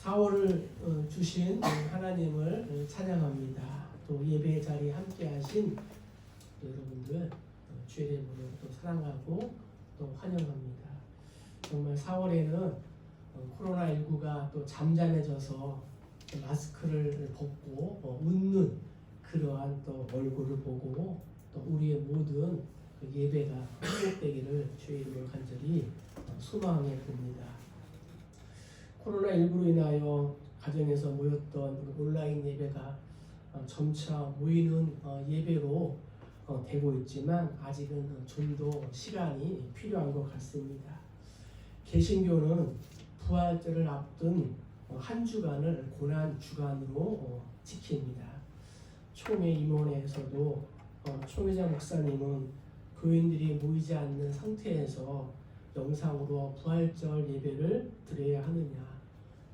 4월을 주신 하나님을 찬양합니다. 또 예배 자리에 함께하신 여러분들 주의 이름으로 또 사랑하고 또 환영합니다. 정말 4월에는 코로나19가 또 잠잠해져서 마스크를 벗고 웃는 그러한 또 얼굴을 보고 또 우리의 모든 예배가 회복되기를 주의 이름으로 간절히 소망해 봅니다. 코로나19로 인하여 가정에서 모였던 온라인 예배가 점차 모이는 예배로 되고 있지만 아직은 좀 더 시간이 필요한 것 같습니다. 개신교는 부활절을 앞둔 한 주간을 고난 주간으로 지킵니다. 총회 임원회에서도 총회장 목사님은 교인들이 모이지 않는 상태에서 영상으로 부활절 예배를 드려야 하느냐,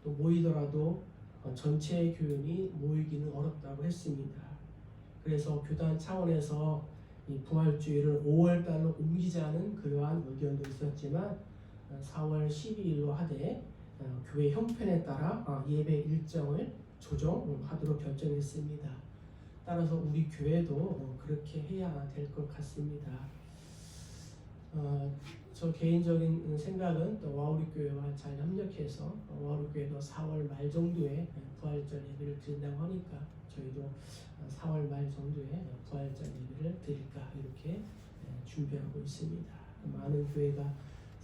또 모이더라도 전체 교인이 모이기는 어렵다고 했습니다. 그래서 교단 차원에서 이 부활주일을 5월달로 옮기자는 그러한 의견도 있었지만 4월 12일로 하되 교회 형편에 따라 예배 일정을 조정하도록 결정했습니다. 따라서 우리 교회도 그렇게 해야 될 것 같습니다. 저 개인적인 생각은 또 와우리교회와 잘 협력해서 와우리교회도 4월 말 정도에 부활절 예배를 드린다고 하니까 저희도 4월 말 정도에 부활절 예배를 드릴까 이렇게 준비하고 있습니다. 많은 교회가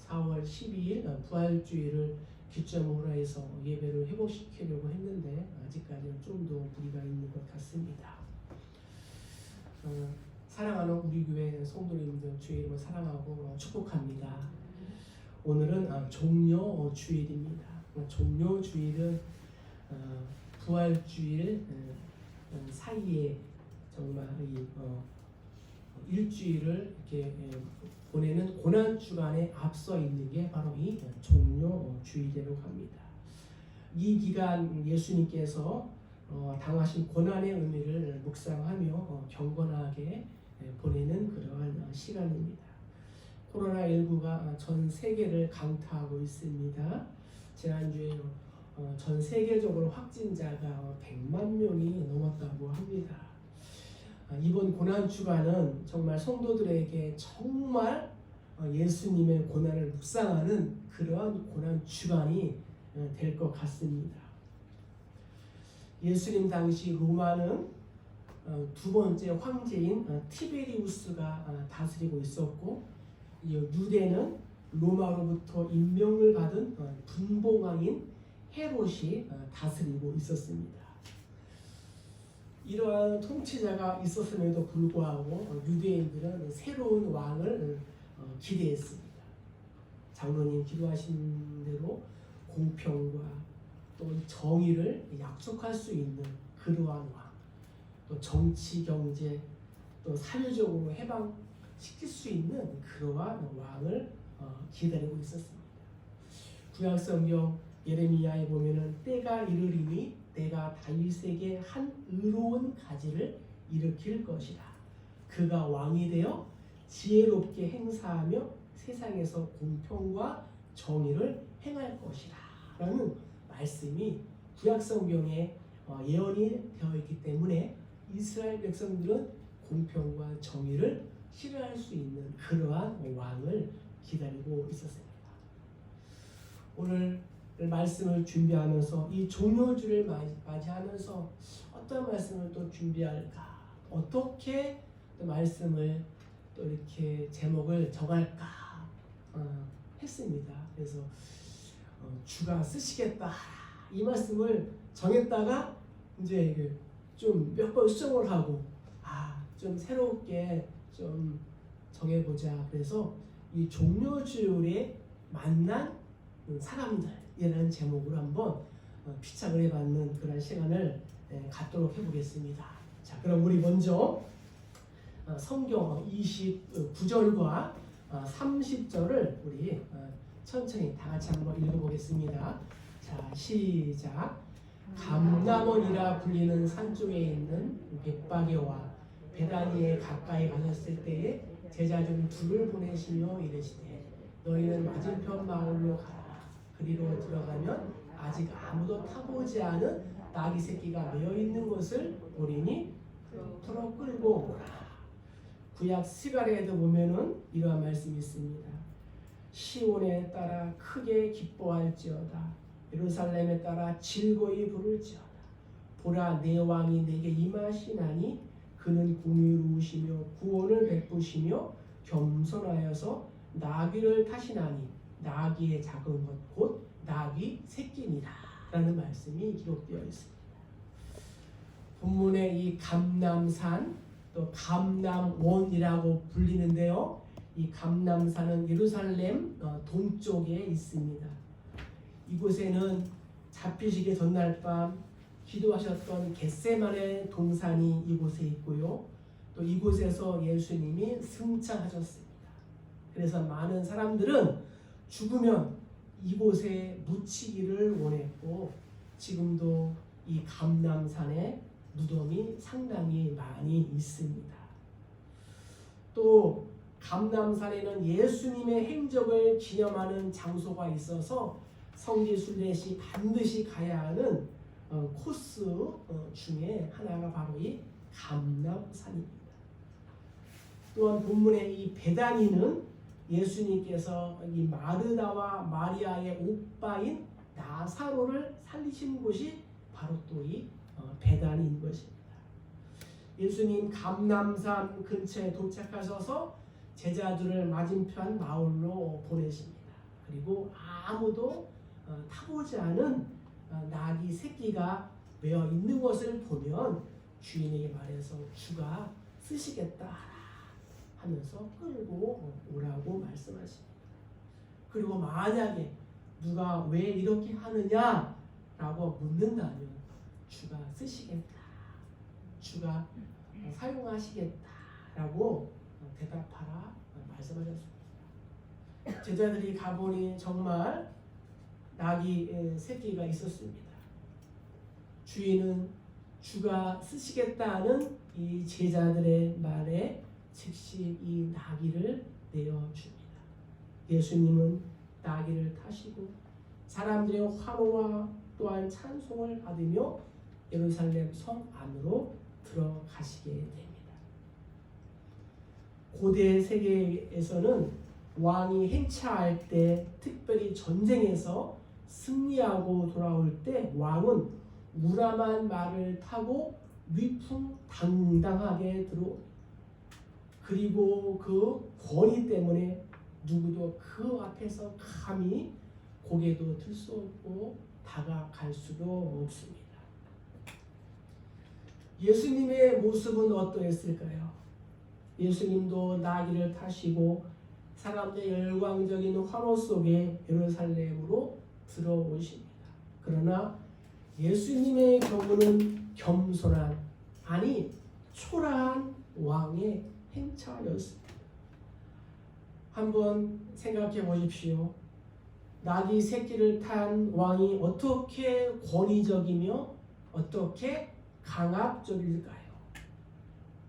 4월 12일 부활주일을 기점으로 해서 예배를 회복시키려고 했는데 아직까지는 좀 더 무리가 있는 것 같습니다. 사랑하는 우리 교회 성도님들 주의 이름을 사랑하고 축복합니다. 오늘은 종려 주일입니다. 종려 주일은 부활주일 사이에 정말 일주일을 이렇게 보내는 고난 주간에 앞서 있는 게 바로 이 종려 주일이라고 합니다. 이 기간 예수님께서 당하신 고난의 의미를 묵상하며 경건하게 보내는 그러한 시간입니다. 코로나19가 전 세계를 강타하고 있습니다. 지난주에 전 세계적으로 확진자가 100만 명이 넘었다고 합니다. 이번 고난 주간은 정말 성도들에게 정말 예수님의 고난을 묵상하는 그러한 고난 주간이 될 것 같습니다. 예수님 당시 로마는 두 번째 황제인 티베리우스가 다스리고 있었고, 유대는 로마로부터 임명을 받은 분봉왕인 헤롯이 다스리고 있었습니다. 이러한 통치자가 있었음에도 불구하고 유대인들은 새로운 왕을 기대했습니다. 장로님 기도하신 대로 공평과 또 정의를 약속할 수 있는 그러한 왕, 또 정치, 경제, 또 사회적으로 해방시킬 수 있는 그러한 왕을 기다리고 있었습니다. 구약성경 예레미야에 보면은 때가 이르리니 내가 다윗에게 한 의로운 가지를 일으킬 것이라. 그가 왕이 되어 지혜롭게 행사하며 세상에서 공평과 정의를 행할 것이라 라는 말씀이 구약성경에 예언이 되어 있기 때문에 이스라엘 백성들은 공평과 정의를 실현할 수 있는 그러한 왕을 기다리고 있었습니다. 오늘 말씀을 준비하면서 이 종료주를 맞이하면서 어떤 말씀을 또 준비할까, 어떻게 또 말씀을 또 이렇게 제목을 정할까 했습니다. 그래서 주가 쓰시겠다 이 말씀을 정했다가 이제 좀 몇 번 수정을 하고 좀 새롭게 좀 정해보자. 그래서 이 종료주일에 만난 사람들이라는 제목으로 한번 피착을 해봤는 그런 시간을 갖도록 해보겠습니다. 자, 그럼 우리 먼저 성경 29절과 30절을 우리 천천히 다 같이 한번 읽어보겠습니다. 자, 시작. 감람원이라 불리는 산 쪽에 있는 벳바게와 베다니에 가까이 가셨을 때에 제자 중 둘을 보내시며 이르시되 너희는 맞은편 마을로 가라. 그리로 들어가면 아직 아무도 타보지 않은 나귀 새끼가 매어 있는 것을 보리니 풀어 끌고 오라. 구약 스가랴에도 보면은 이러한 말씀이 있습니다. 시온에 따라 크게 기뻐할지어다. 예루살렘에 따라 즐거이 부를지어다. 보라, 내 왕이 내게 임하시나니 그는 공의로우시며 구원을 베푸시며 겸손하여서 나귀를 타시나니 나귀의 작은 것 곧 나귀 새끼니라 라는 말씀이 기록되어 있습니다. 본문의 이 감람산 또 감람원이라고 불리는데요. 이 감람산은 예루살렘 동쪽에 있습니다. 이곳에는 잡히시기 전날 밤 기도하셨던 겟세마네 동산이 이곳에 있고요. 또 이곳에서 예수님이 승천하셨습니다. 그래서 많은 사람들은 죽으면 이곳에 묻히기를 원했고 지금도 이 감람산에 무덤이 상당히 많이 있습니다. 또 감람산에는 예수님의 행적을 기념하는 장소가 있어서 성지순례시 반드시 가야 하는 코스 중에 하나가 바로 이 감람산입니다. 또한 본문의 이 베다니는 예수님께서 이 마르다와 마리아의 오빠인 나사로를 살리신 곳이 바로 또 이 베다니인 것입니다. 예수님 감람산 근처에 도착하셔서 제자들을 맞은편 마을로 보내십니다. 그리고 아무도 타보지 않은 나귀 새끼가 매어 있는 것을 보면 주인에게 말해서 주가 쓰시겠다 하면서 끌고 오라고 말씀하십니다. 그리고 만약에 누가 왜 이렇게 하느냐라고 묻는다면 주가 쓰시겠다, 주가 사용하시겠다라고 대답하라 말씀하셨습니다. 제자들이 가보니 정말 나귀 새끼가 있었습니다. 주인은 주가 쓰시겠다는 이 제자들의 말에 즉시 이 나귀를 내어줍니다. 예수님은 나귀를 타시고 사람들의 환호와 또한 찬송을 받으며 예루살렘 성 안으로 들어가시게 됩니다. 고대 세계에서는 왕이 행차할 때, 특별히 전쟁에서 승리하고 돌아올 때 왕은 우람한 말을 타고 위풍당당하게 들어옵니다. 그리고 그 권위 때문에 누구도 그 앞에서 감히 고개도 들 수 없고 다가갈 수도 없습니다. 예수님의 모습은 어떠했을까요? 예수님도 나귀를 타시고 사람들의 열광적인 환호 속에 예루살렘으로 들어오십니다. 그러나 예수님의 경우는 겸손한, 아니 초라한 왕의 행차였습니다. 한번 생각해 보십시오. 나귀 새끼를 탄 왕이 어떻게 권위적이며 어떻게 강압적일까요?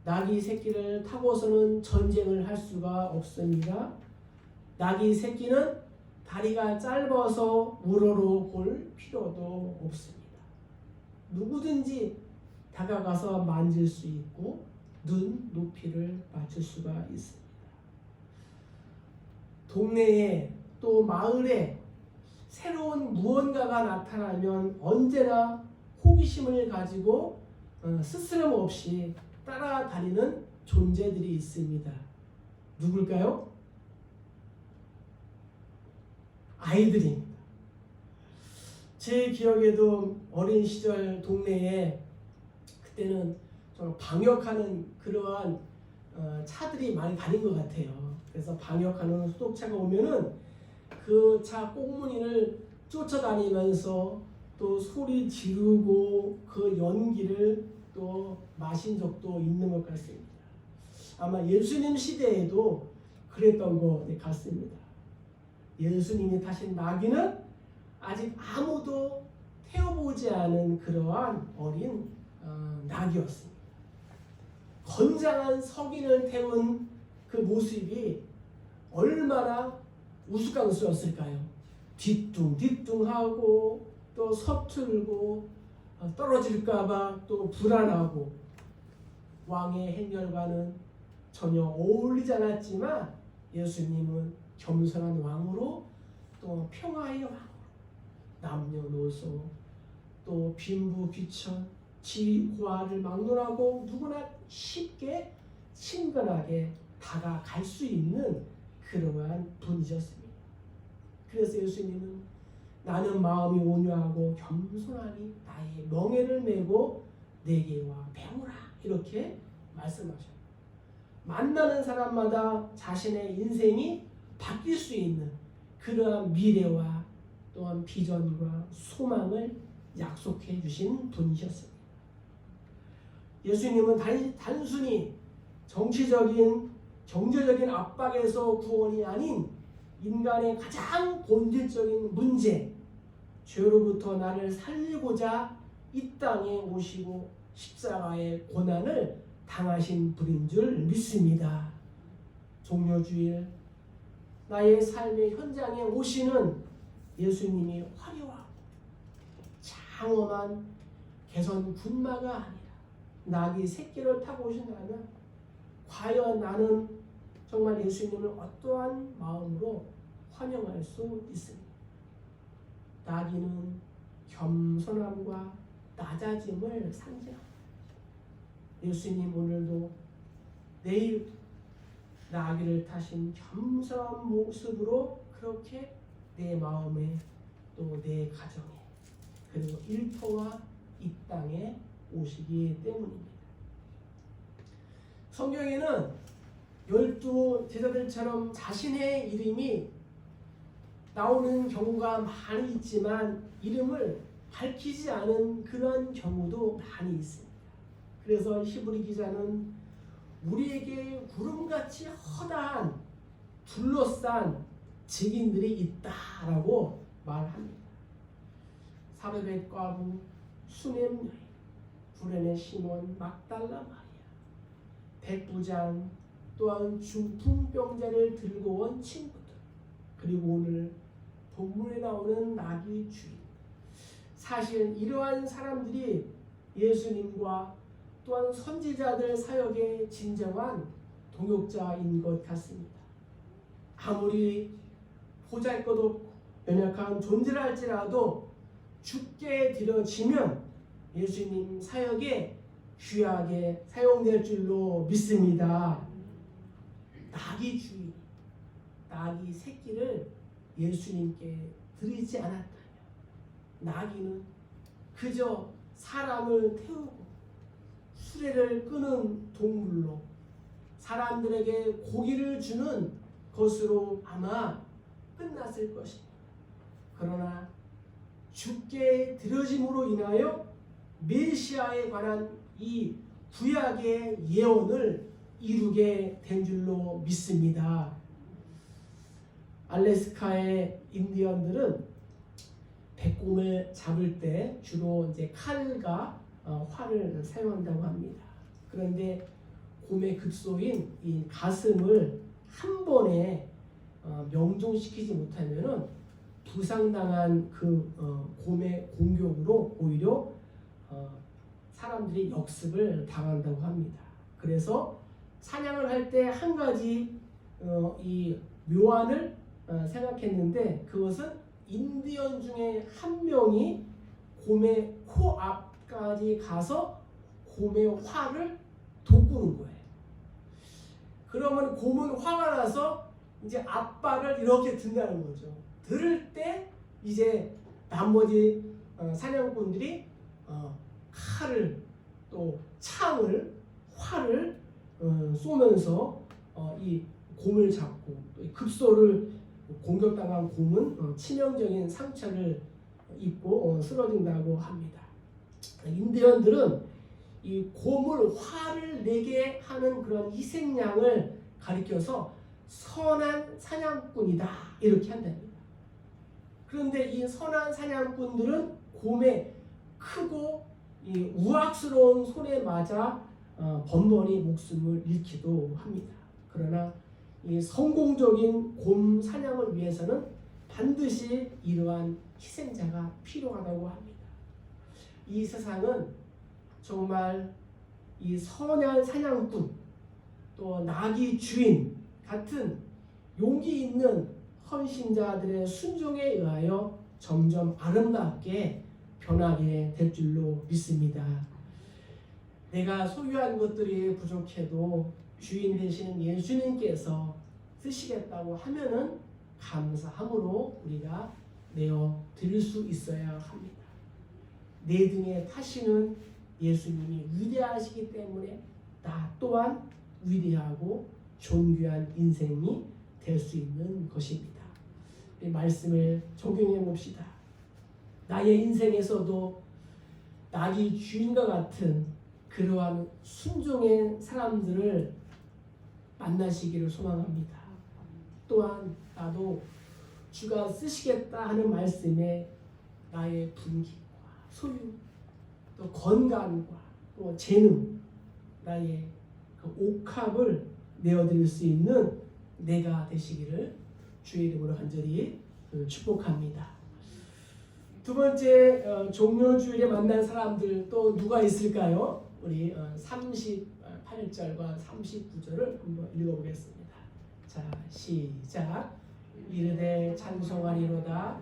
나귀 새끼를 타고서는 전쟁을 할 수가 없습니다. 나귀 새끼는 다리가 짧아서 우러러 볼 필요도 없습니다. 누구든지 다가가서 만질 수 있고 눈 높이를 맞출 수가 있습니다. 동네에 또 마을에 새로운 무언가가 나타나면 언제나 호기심을 가지고 스스럼 없이 따라다니는 존재들이 있습니다. 누굴까요? 아이들입니다. 제 기억에도 어린 시절 동네에 그때는 좀 방역하는 그러한 차들이 많이 다닌 것 같아요. 그래서 방역하는 소독차가 오면은 그 차 꽁무니를 쫓아다니면서 또 소리 지르고 그 연기를 또 마신 적도 있는 것 같습니다. 아마 예수님 시대에도 그랬던 것 같습니다. 예수님이 타신 나귀는 아직 아무도 태워보지 않은 그러한 어린 나귀였습니다. 건장한 석인을 태운 그 모습이 얼마나 우스꽝스러웠을까요? 뒤뚱뒤뚱하고 또 서툴고 떨어질까봐 또 불안하고 왕의 행렬과는 전혀 어울리지 않았지만 예수님은 겸손한 왕으로 또 평화의 왕으로 남녀노소 또 빈부귀천 지위고하를 막론하고 누구나 쉽게 친근하게 다가갈 수 있는 그러한 분이셨습니다. 그래서 예수님은 나는 마음이 온유하고 겸손하니 나의 멍에를 메고 내게 와 배우라 이렇게 말씀하셔요. 만나는 사람마다 자신의 인생이 바뀔 수 있는 그러한 미래와 또한 비전과 소망을 약속해 주신 분이셨습니다. 예수님은 단순히 정치적인 경제적인 압박에서 구원이 아닌 인간의 가장 본질적인 문제, 죄로부터 나를 살리고자 이 땅에 오시고 십자가의 고난을 당하신 분인 줄 믿습니다. 종료주일 나의 삶의 현장에 오시는 예수님이 화려하고 장엄한 개선 군마가 아니라 나귀 새끼를 타고 오신다면 과연 나는 정말 예수님을 어떠한 마음으로 환영할 수 있습니까? 나귀는 겸손함과 낮아짐을 상징합니다. 예수님 오늘도 내일 나귀를 타신 겸손한 모습으로 그렇게 내 마음에 또 내 가정에 그리고 일터와 이 땅에 오시기 때문입니다. 성경에는 12 제자들처럼 자신의 이름이 나오는 경우가 많이 있지만 이름을 밝히지 않은 그런 경우도 많이 있습니다. 그래서 히브리 기자는 우리에게 구름같이 허다한 둘러싼 증인들이 있다라고 말합니다. 사르밧 과부, 수넴 여인, 구레네 시몬, 막달라 마리아, 백부장, 또한 중풍병자를 들고 온 친구들, 그리고 오늘 본문에 나오는 나귀 주인. 사실 이러한 사람들이 예수님과 또한 선지자들 사역의 진정한 동역자인 것 같습니다. 아무리 보잘것없고 연약한 존재라 할지라도 죽게 드려지면 예수님 사역에 귀하게 사용될 줄로 믿습니다. 나귀 주인, 나귀 새끼를 예수님께 드리지 않았다면 나귀는 그저 사람을 태우고 수레를 끄는 동물로 사람들에게 고기를 주는 것으로 아마 끝났을 것입니다. 그러나 죽게 드려짐으로 인하여 메시아에 관한 이 구약의 예언을 이루게 된 줄로 믿습니다. 알래스카의 인디언들은 백곰을 잡을 때 주로 이제 칼과 활을 사용한다고 합니다. 그런데 곰의 급소인 이 가슴을 한 번에 명중시키지 못하면은 부상당한 그 곰의 공격으로 오히려 사람들이 역습을 당한다고 합니다. 그래서 사냥을 할 때 한 가지 이 묘안을 생각했는데 그것은 인디언 중에 한 명이 곰의 코 앞까지 가서 곰의 활을 돋구는 거예요. 그러면 곰은 화가 나서 이제 앞발을 이렇게 든다는 거죠. 들을 때 이제 나머지 사냥꾼들이 칼을 또 창을 활을 쏘면서 이 곰을 잡고 또 급소를 공격당한 곰은 치명적인 상처를 입고 쓰러진다고 합니다. 인디언들은 이 곰을 화를 내게 하는 그런 희생양을 가리켜서 선한 사냥꾼이다 이렇게 한답니다. 그런데 이 선한 사냥꾼들은 곰의 크고 이 우악스러운 손에 맞아 번번이 목숨을 잃기도 합니다. 그러나 이 성공적인 곰 사냥을 위해서는 반드시 이러한 희생자가 필요하다고 합니다. 이 세상은 정말 이 선한 사냥꾼 또 나귀 주인 같은 용기 있는 헌신자들의 순종에 의하여 점점 아름답게 변하게 될 줄로 믿습니다. 내가 소유한 것들이 부족해도 주인 되시는 예수님께서 쓰시겠다고 하면은 감사함으로 우리가 내어 드릴 수 있어야 합니다. 내 등에 타시는 예수님이 위대하시기 때문에 나 또한 위대하고 존귀한 인생이 될 수 있는 것입니다. 이 말씀을 적용해 봅시다. 나의 인생에서도 나귀 주인과 같은 그러한 순종의 사람들을 만나시기를 소망합니다. 또한 나도 주가 쓰시겠다 하는 말씀에 나의 분기과 소유 또 건강과 또 재능 나의 그 옥합을 내어드릴 수 있는 내가 되시기를 주의 이름으로 간절히 축복합니다. 두 번째 종료주일에 만난 사람들 또 누가 있을까요? 우리 38절과 39절을 한번 읽어보겠습니다. 자, 시작. 이르되 찬송하리로다.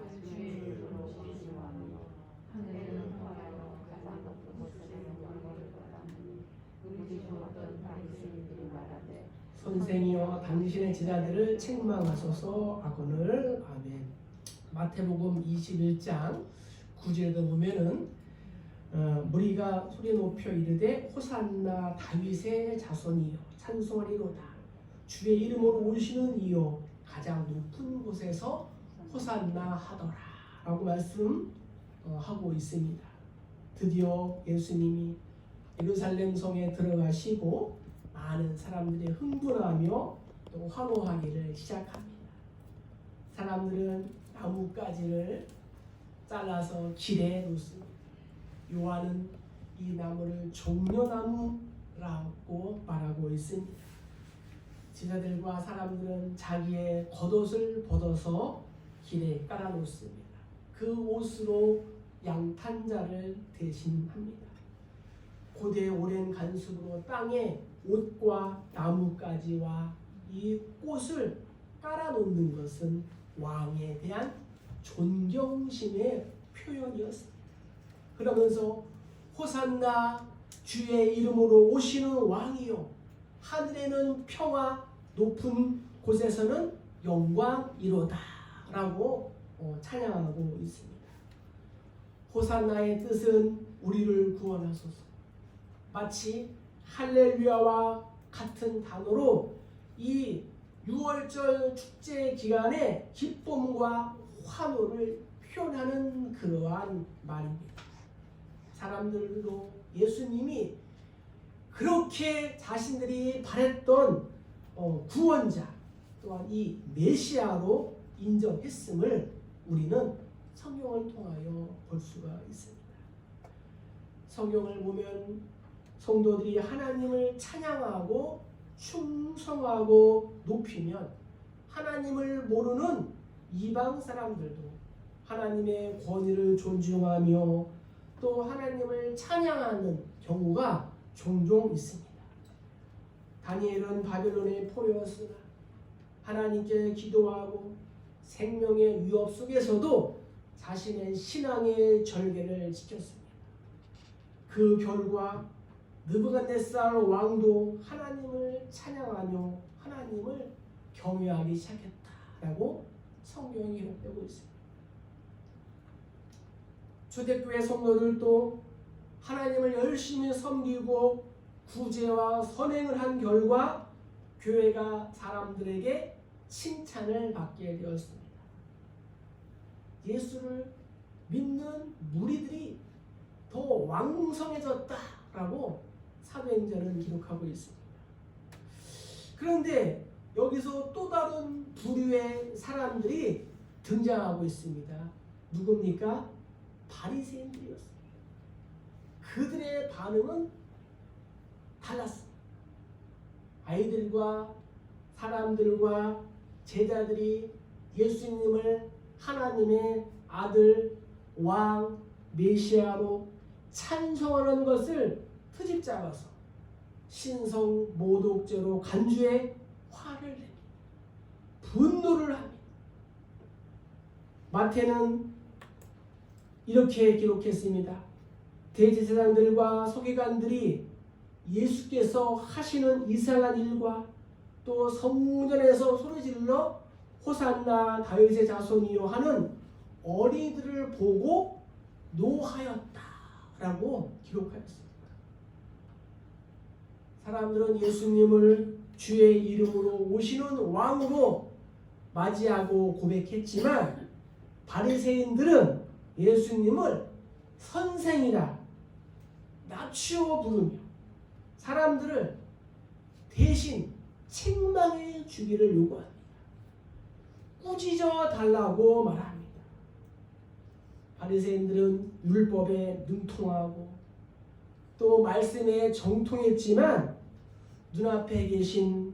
선생이여 당신의 제자들을 책망하소서. 아거늘. 아멘. 마태복음 21장 9절에도 보면은 무리가 소리 높여 이르되 호산나 다윗의 자손이여 찬송하리로다. 주의 이름으로 오시는 이여 가장 높은 곳에서 호산나 하더라 라고 말씀하고 있습니다. 드디어 예수님이 예루살렘 성에 들어가시고 많은 사람들이 흥분하며 또 환호하기를 시작합니다. 사람들은 나뭇가지를 잘라서 길에 놓습니다. 요한은 이 나무를 종려나무라고 말하고 있습니다. 제자들과 사람들은 자기의 겉옷을 벗어서 길에 깔아놓습니다. 그 옷으로 양탄자를 대신합니다. 고대 오랜 간습으로 땅에 옷과 나뭇가지와 이 꽃을 깔아놓는 것은 왕에 대한 존경심의 표현이었습니다. 그러면서 호산나 주의 이름으로 오시는 왕이요 하늘에는 평화 높은 곳에서는 영광이로다 라고 찬양하고 있습니다. 호산나의 뜻은 우리를 구원하소서. 마치 할렐루야와 같은 단어로 이 6월절 축제 기간에 기쁨과 환호를 표현하는 그러한 말입니다. 사람들도 예수님이 그렇게 자신들이 바랬던 구원자 또한 이 메시아로 인정했음을 우리는 성경을 통하여 볼 수가 있습니다. 성경을 보면 성도들이 하나님을 찬양하고 충성하고 높이면 하나님을 모르는 이방 사람들도 하나님의 권위를 존중하며 또 하나님을 찬양하는 경우가 종종 있습니다. 다니엘은 바벨론에 포로였으나 하나님께 기도하고 생명의 위협 속에서도 자신의 신앙의 절개를 지켰습니다. 그 결과 느부갓네살 왕도 하나님을 찬양하며 하나님을 경외하기 시작했다라고 성경이 기록되고 있습니다. 초대교회 성도들도 하나님을 열심히 섬기고 구제와 선행을 한 결과 교회가 사람들에게 칭찬을 받게 되었습니다. 예수를 믿는 무리들이 더 왕성해졌다라고 사도행전은 기록하고 있습니다. 그런데 여기서 또 다른 부류의 사람들이 등장하고 있습니다. 누굽니까? 바리새인들이었습니다. 그들의 반응은 달랐습니다. 아이들과 사람들과 제자들이 예수님을 하나님의 아들, 왕, 메시아로 찬송하는 것을 트집 잡아서 신성 모독죄로 간주에 화를 냅니다. 분노를 합니다. 마태는 이렇게 기록했습니다. 대제사장들과 서기관들이 예수께서 하시는 이상한 일과 또 성전에서 소리질러 호산나 다윗의 자손이요 하는 어린이들을 보고 노하였다라고 기록하였습니다. 사람들은 예수님을 주의 이름으로 오시는 왕으로 맞이하고 고백했지만 바리새인들은 예수님을 선생이라 낮추어 부르며 사람들을 대신 책망해 주기를 요구합니다. 꾸짖어 달라고 말합니다. 바리새인들은 율법에 능통하고 또 말씀에 정통했지만 눈앞에 계신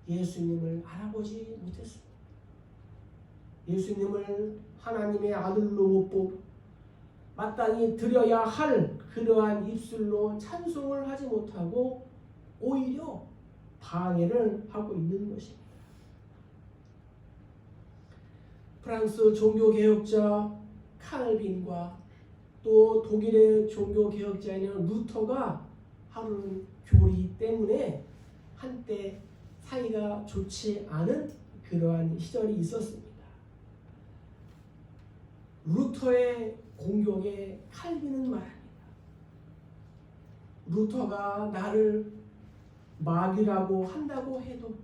예수님을 알아보지 못했습니다. 예수님을 하나님의 아들로 못 보고 마땅히 드려야 할 그러한 입술로 찬송을 하지 못하고 오히려 방해를 하고 있는 것입니다. 프랑스 종교개혁자 칼빈과 또 독일의 종교개혁자인 루터가 하는 교리 때문에 한때 사이가 좋지 않은 그러한 시절이 있었습니다. 루터의 공격에 칼빈은 말합니다. 루터가 나를 마귀라고 한다고 해도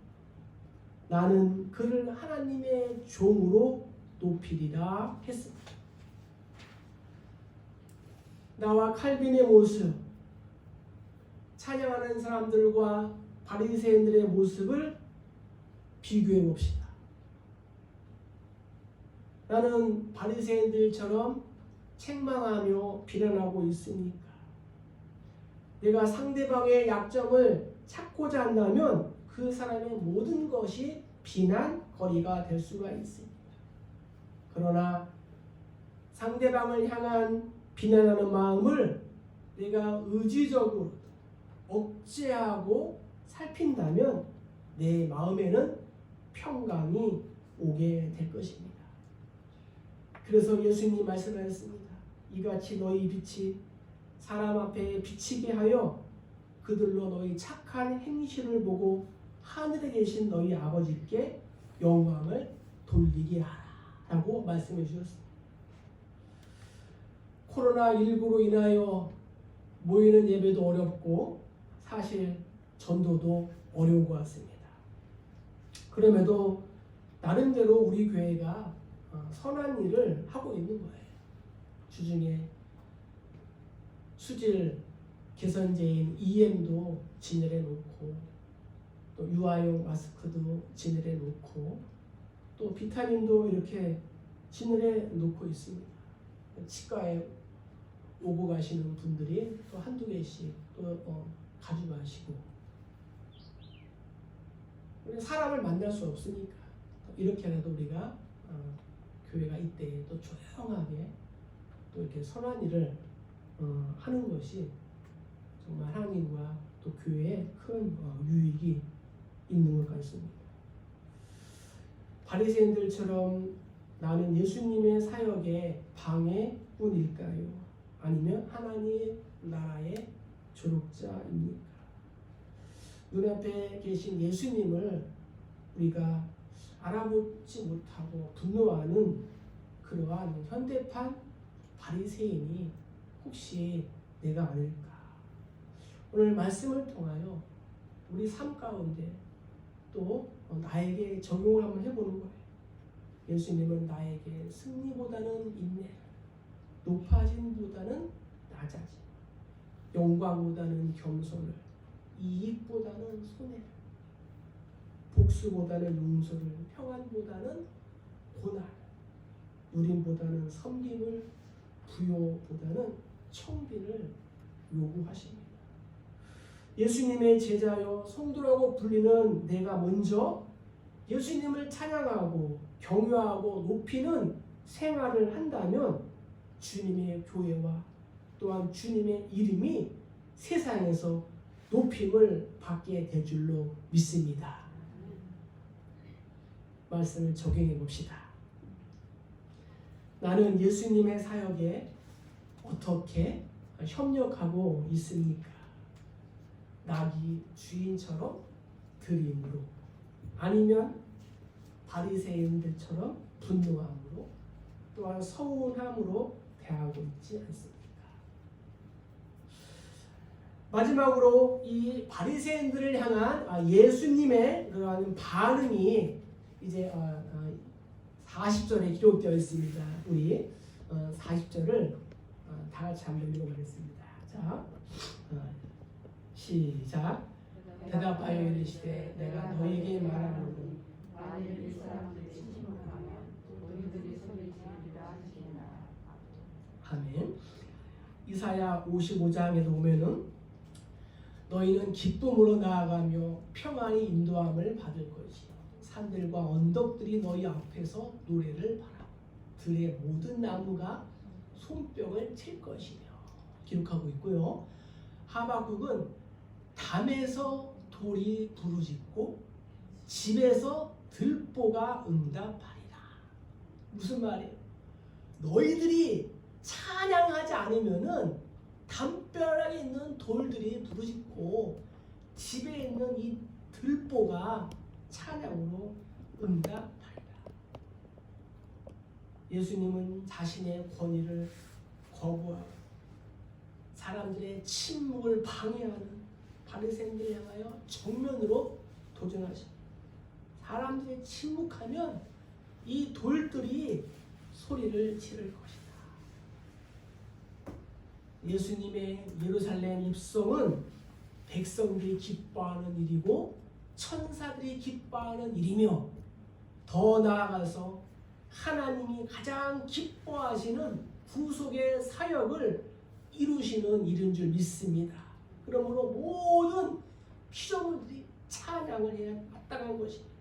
나는 그를 하나님의 종으로 높이리라 했습니다. 나와 칼빈의 모습, 찬양하는 사람들과 바리새인들의 모습을 비교해 봅시다. 나는 바리새인들처럼 책망하며 비난하고 있으니까 내가 상대방의 약점을 찾고자 한다면 그 사람의 모든 것이 비난거리가 될 수가 있습니다. 그러나 상대방을 향한 비난하는 마음을 내가 의지적으로 억제하고 살핀다면 내 마음에는 평강이 오게 될 것입니다. 그래서 예수님이 말씀하셨습니다. 이같이 너희 빛이 사람 앞에 비치게 하여 그들로 너희 착한 행실을 보고 하늘에 계신 너희 아버지께 영광을 돌리게 하라 라고 말씀해 주셨습니다. 코로나19로 인하여 모이는 예배도 어렵고 사실 전도도 어려운 것 같습니다. 그럼에도 나름대로 우리 교회가 선한 일을 하고 있는 거예요. 주중에 수질 개선제인 EM도 진열해 놓고 또 유아용 마스크도 진열해 놓고 또 비타민도 이렇게 진열해 놓고 있습니다. 치과에 오고 가시는 분들이 또 한두 개씩 또 가져가시고 사람을 만날 수 없으니까 이렇게라도 우리가 교회가 이때 또 조용하게 또 이렇게 선한 일을 하는 것이 정말 하나님과 또 교회에 큰 유익이 있는 것 같습니다. 바리새인들처럼 나는 예수님의 사역의 방해꾼일까요? 아니면 하나님 나라의 조력자입니까? 눈앞에 계신 예수님을 우리가 알아보지 못하고 분노하는 그러한 현대판 바리새인이 혹시 내가 아닐까? 오늘 말씀을 통하여 우리 삶 가운데 또 나에게 적용을 한번 해보는 거예요. 예수님은 나에게 승리보다는 인내, 높아짐보다는 낮아짐, 영광보다는 겸손을, 이익보다는 손해를, 복수보다는 용서를, 평안보다는 고난을, 누림보다는 섬김을, 부요보다는 청빈을 요구하십니다. 예수님의 제자여 성도라고 불리는 내가 먼저 예수님을 찬양하고 경외하고 높이는 생활을 한다면 주님의 교회와 또한 주님의 이름이 세상에서 높임을 받게 될 줄로 믿습니다. 말씀을 적용해 봅시다. 나는 예수님의 사역에 어떻게 협력하고 있습니까? 낙이 주인처럼 들임으로, 아니면 바리새인들처럼 분노함으로, 또한 서운함으로 대하고 있지 않습니까? 마지막으로 이 바리새인들을 향한 예수님의 그러한 반응이 이제 40절에 기록되어 있습니다. 우리 40절을 다 같이 한번 읽어보겠습니다. 자, 시작. 대답하여 이르시되 내가 너희에게 말하노니 만일 이 사람들이 심심하면 너희들이 소리 지르리라 하시니라. 아멘. 이사야 55장에 보면은 너희는 기쁨으로 나아가며 평안히 인도함을 받을 것이요 산들과 언덕들이 너희 앞에서 노래를 바라고 들의 모든 나무가 손뼉을 칠 것이며 기록하고 있고요. 하박국은 담에서 돌이 부르짖고 집에서 들보가 응답하리라. 무슨 말이에요? 너희들이 찬양하지 않으면은 담벼락에 있는 돌들이 부르짖고 집에 있는 이 들보가 찬양으로 응답하리라. 예수님은 자신의 권위를 거부하고 사람들의 침묵을 방해하는 바리새인들을 향하여 정면으로 도전하십니다. 사람들이 침묵하면 이 돌들이 소리를 지를 것이다. 예수님의 예루살렘 입성은 백성들이 기뻐하는 일이고 천사들이 기뻐하는 일이며, 더 나아가서 하나님이 가장 기뻐하시는 구속의 사역을 이루시는 일인 줄 믿습니다. 그러므로 모든 피조물들이 찬양을 해야 마땅한 것입니다.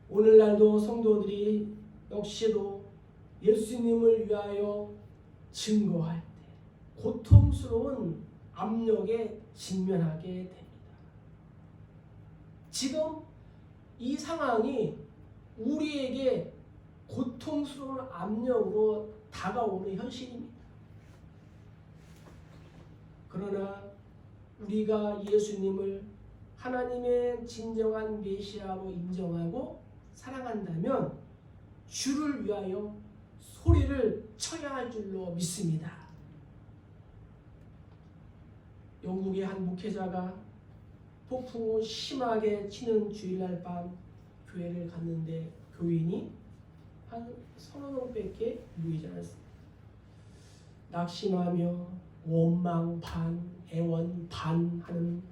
오늘날도 성도들이 역시도 예수님을 위하여 증거할 때 고통스러운 압력에 직면하게 됩니다. 지금 이 상황이 우리에게 고통스러운 압력으로 다가오는 현실입니다. 그러나 우리가 예수님을 하나님의 진정한 메시아로 인정하고 사랑한다면 주를 위하여 소리를 쳐야 할 줄로 믿습니다. 영국의 한 목회자가 폭풍우 심하게 치는 주일날 밤 교회를 갔는데 교인이 한 30명밖에 모이지 않았습니다. 낙심하며 원망 반, 애원 반 하는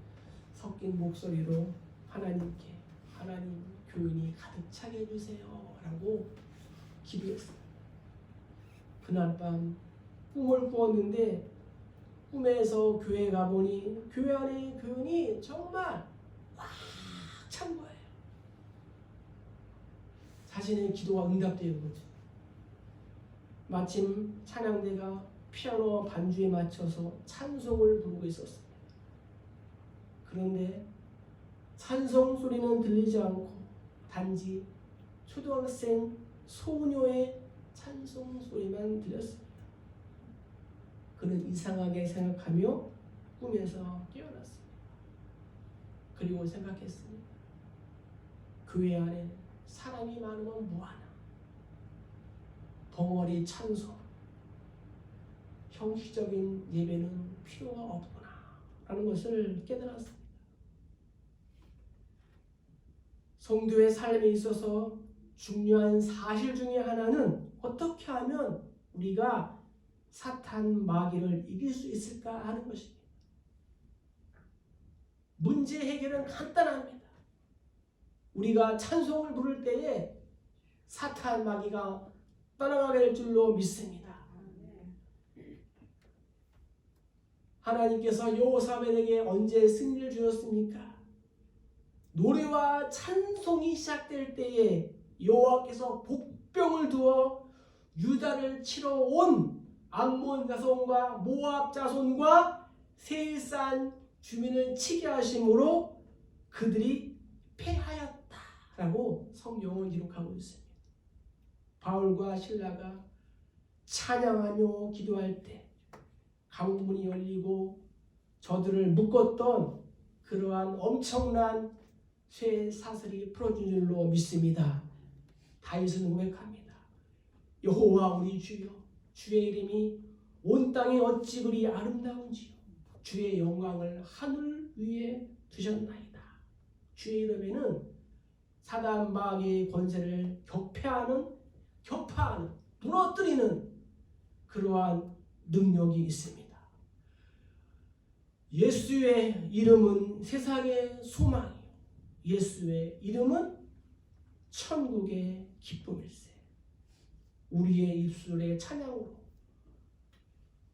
섞인 목소리로 하나님께, 하나님 교인이 가득 차게 해주세요 라고 기도했어요. 그날 밤 꿈을 꾸었는데 꿈에서 교회에 가보니 교회 안에 교인이 정말 꽉 찬 거예요. 자신의 기도가 응답되는 거죠. 마침 찬양대가 피아노 반주에 맞춰서 찬송을 부르고 있었습니다. 그런데 찬송 소리는 들리지 않고 단지 초등학생 소녀의 찬송 소리만 들렸습니다. 그는 이상하게 생각하며 꿈에서 깨어났습니다. 그리고 생각했습니다. 교회 안에 사람이 많으면 뭐하나? 벙어리 찬송, 형식적인 예배는 필요가 없구나 라는 것을 깨달았습니다. 성도의 삶에 있어서 중요한 사실 중에 하나는 어떻게 하면 우리가 사탄 마귀를 이길 수 있을까 하는 것입니다. 문제 해결은 간단합니다. 우리가 찬송을 부를 때에 사탄 마귀가 떠나가게 될 줄로 믿습니다. 하나님께서 여호사밧에게 언제 승리를 주셨습니까? 노래와 찬송이 시작될 때에 여호와께서 복병을 두어 유다를 치러 온 암몬 자손과 모압 자손과 세일산 주민을 치게 하심으로 그들이 패하였다라고 성경은 기록하고 있습니다. 바울과 실라가 찬양하며 기도할 때 감문이 열리고 저들을 묶었던 그러한 엄청난 쇠 사슬이 풀어진 줄로 믿습니다. 다윗은 고백합니다. 여호와 우리 주여, 주의 이름이 온 땅에 어찌 그리 아름다운지요. 주의 영광을 하늘 위에 두셨나이다. 주의 이름에는 사단 마귀의 권세를 격파하는 무너뜨리는 그러한 능력이 있습니다. 예수의 이름은 세상의 소망이요, 예수의 이름은 천국의 기쁨일세. 우리의 입술의 찬양으로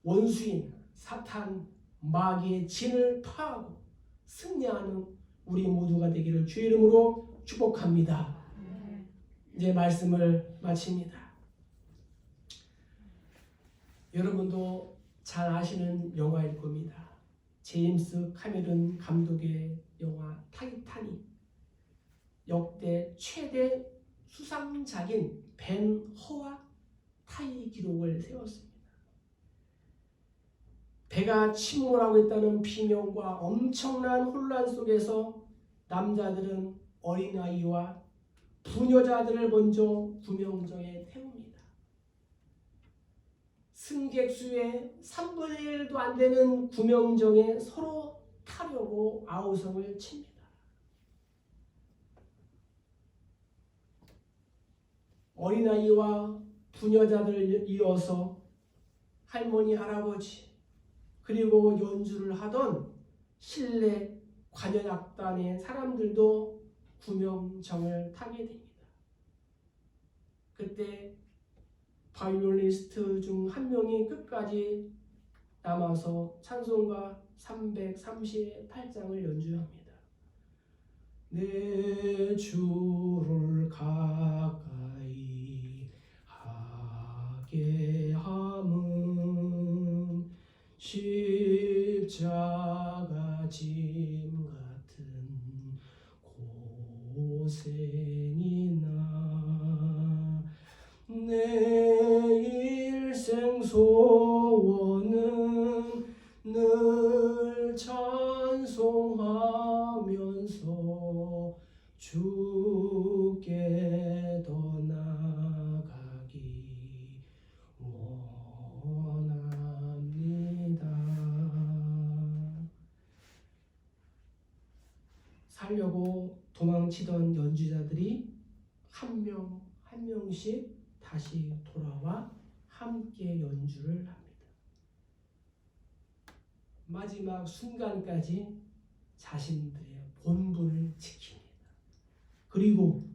원수인 사탄 마귀의 진을 파하고 승리하는 우리 모두가 되기를 주의 이름으로 축복합니다. 이제 말씀을 마칩니다. 여러분도 잘 아시는 영화일 겁니다. 제임스 카메론 감독의 영화 타이타닉, 역대 최대 수상작인 벤 허와 타이 기록을 세웠습니다. 배가 침몰하고 있다는 비명과 엄청난 혼란 속에서 남자들은 어린아이와 부녀자들을 먼저 구명정에 태웁니다. 승객 수의 3분의 1도 안 되는 구명정에 서로 타려고 아우성을 칩니다. 어린아이와 부녀자들을 이어서 할머니, 할아버지, 그리고 연주를 하던 실내 관현악단의 사람들도 구명정을 타게 됩니다. 그때 바이올리니스트 중 한 명이 끝까지 남아서 찬송가 338장을 연주합니다. 내 주를 가까이 하게 함은 십자가 짐 같은 고생이나 내 일생 소원은 늘 찬송하면서 주께 더 나아가기 원합니다. 살려고 도망치던 연주자들이 한 명씩 다시 돌아와 함께 연주를 합니다. 마지막 순간까지 자신들의 본분을 지킵니다. 그리고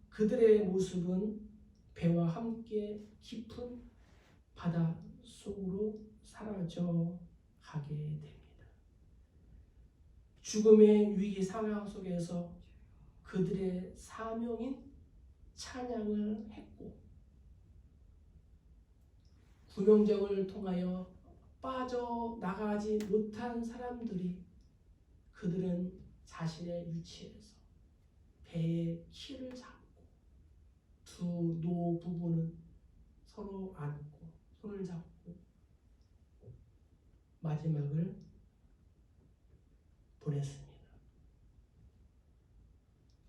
그들의 모습은 배와 함께 깊은 바다 속으로 사라져 가게 됩니다. 죽음의 위기 상황 속에서 그들의 사명인 찬양을 했고, 구명정을 통하여 빠져나가지 못한 사람들이, 그들은 자신의 위치에서 배의 키를 잡고 두 노 부부는 서로 안고 손을 잡고 마지막을 보냈습니다.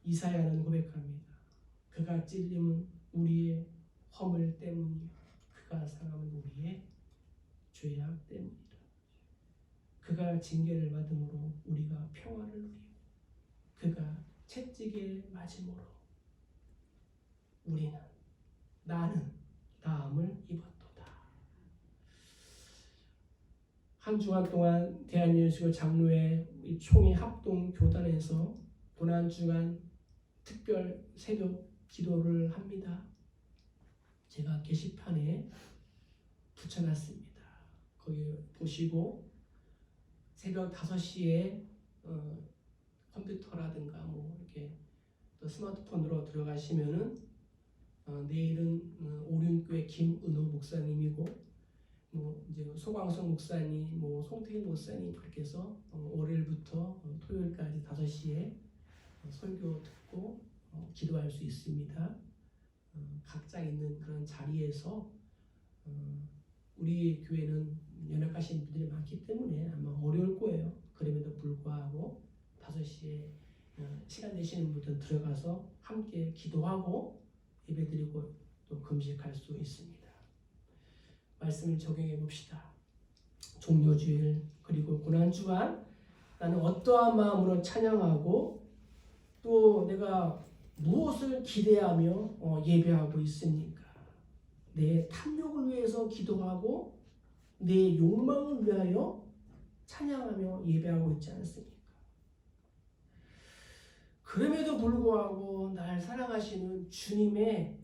이사야는 고백합니다. 그가 찔림은 우리의 허물 때문이요, 그가 상함은 우리의 죄악 때문이라. 그가 징계를 받음으로 우리가 평화를 누리고 그가 채찍에 맞음으로 나는 나음을 입었도다. 한 주간 동안 대한예수교 장로회 총회 합동 교단에서 고난주간 특별 새벽 기도를 합니다. 제가 게시판에 붙여놨습니다. 거기 보시고 새벽 5시에 컴퓨터라든가 뭐 이렇게 또 스마트폰으로 들어가시면은 내일은 오륜교회 김은호 목사님이고 이제 소광성 목사님, 송태희 목사님 그렇게 해서 월요일부터 토요일까지 5시에 설교 듣고 기도할 수 있습니다. 각자 있는 그런 자리에서 우리 교회는 연약하신 분들이 많기 때문에 아마 어려울 거예요. 그럼에도 불구하고 5시에 시간 되시는 분들 들어가서 함께 기도하고 예배드리고 또 금식할 수 있습니다. 말씀을 적용해 봅시다. 종료주일 그리고 고난주간 나는 어떠한 마음으로 찬양하고 또 내가 무엇을 기대하며 예배하고 있습니까? 내 탐욕을 위해서 기도하고 내 욕망을 위하여 찬양하며 예배하고 있지 않습니까? 그럼에도 불구하고 날 사랑하시는 주님의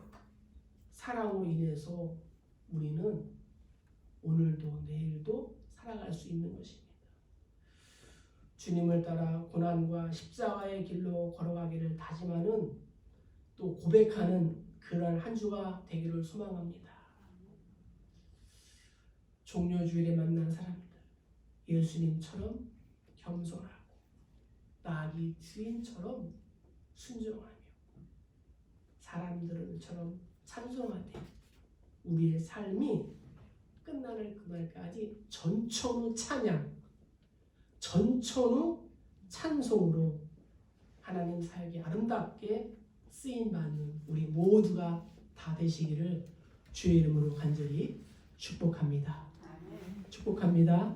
사랑으로 인해서 우리는 오늘도 내일도 살아갈 수 있는 것입니다. 주님을 따라 고난과 십자가의 길로 걸어가기를 다짐하는 또 고백하는 그런 한 주가 되기를 소망합니다. 종료주일에 만난 사람들 예수님처럼 겸손하고 나귀 주인처럼 순종하며 사람들처럼 찬송하되 우리의 삶이 끝나는 그날까지 전천후 찬양, 전천후 찬송으로 하나님 사역이 아름답게 쓰임받는 우리 모두가 다 되시기를 주의 이름으로 간절히 축복합니다. 축복합니다.